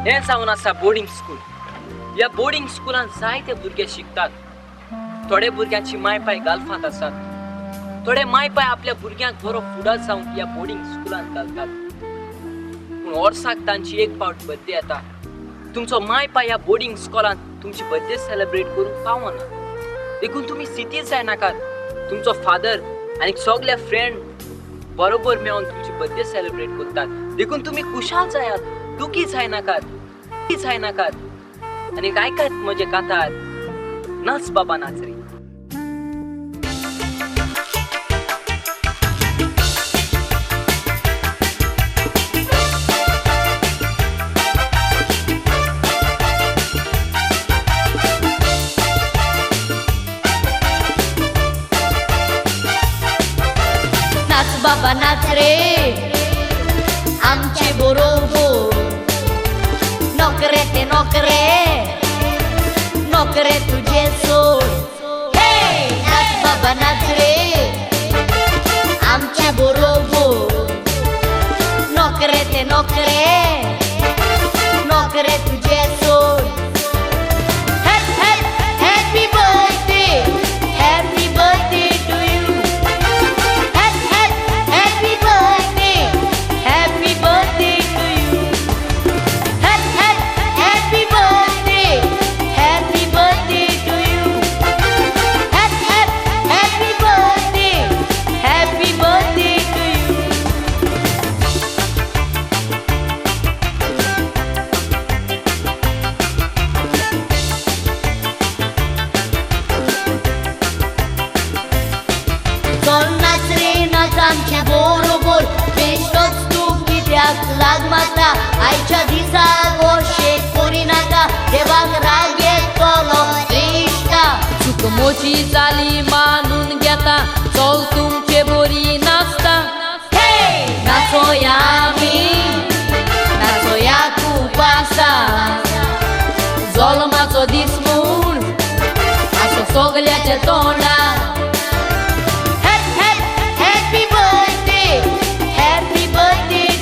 हें जावन आसा बोर्डिंग स्कूल. ह्या बोर्डिंग स्कूलान जायते भुरगे शिकतात. थोडे भुरग्यांची माय पाय गालफांत आसात. थोडे माय पाय आपल्या भुरग्यांक बरो फुडार जावंक ह्या बोर्डिंग स्कूलान घालतात. पूण वर्साक तांची एक फावट बर्थडे येता. तुमचो माय पाय ह्या बोर्डिंग स्कूलान तुमची बर्थडे सेलिब्रेट करूंक पावना. देखून तुमी सिटीत जायनाकात. तुमचो फादर आनी सगळे फ्रेंड बरोबर मेळून तुमची बर्थडे सेलिब्रेट करतात. देखून तुमी खुशाल जायात, दुखी जायनाकात आनी आयकात म्हजे कांतार. नाच बाबा नाच रे. नाच बाबा नाच रे आमचे बरोबर. नोकरे ते नोकरे नोकरे तुझे सोड. नाच बाबा नाच रे आमच्या बरोबर. नोकरे ते नोकरे नोकरे तुझे सोड. Happy birthday happy birthday to you. Happy birthday to you. Happy birthday to you. Happy birthday to you. चल नाच रे नाच आमचे बरोबर. बेश्टोच तूं कित्याक लाग मारता. आयच्या दिसा गोशेक करी नाका. देवाक राग येतलो दिसता. चूक मोची जाली मानून घेता. चल तुमचे बरी नाचता. नाचोया आमी नाचोया खूप आसा. जल्माचो दीस म्हूण आसो सगल्याच्या तोंडार. Happy birthday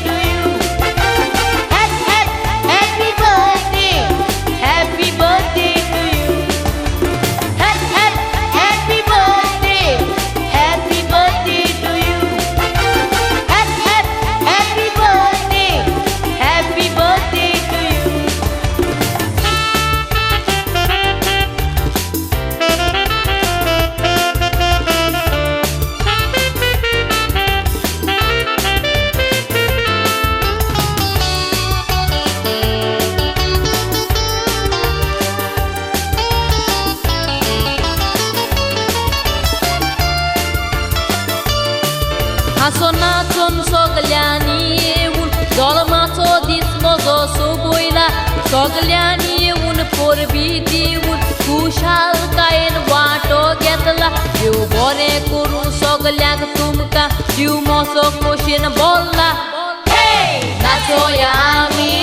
to you. Happy birthday to you. Happy birthday to you. Happy birthday to you. हांसो नाचून सगल्यांनी येवून जल्माचो दीस म्हजो सोबयला. सगल्यांनी येवून परबी दिवून खुशालकायेन वांटो घेतला. देव बरें करूं सगल्यांक तुमकां जीव मोसो खोशेन बोल्ला. नाचोया आमी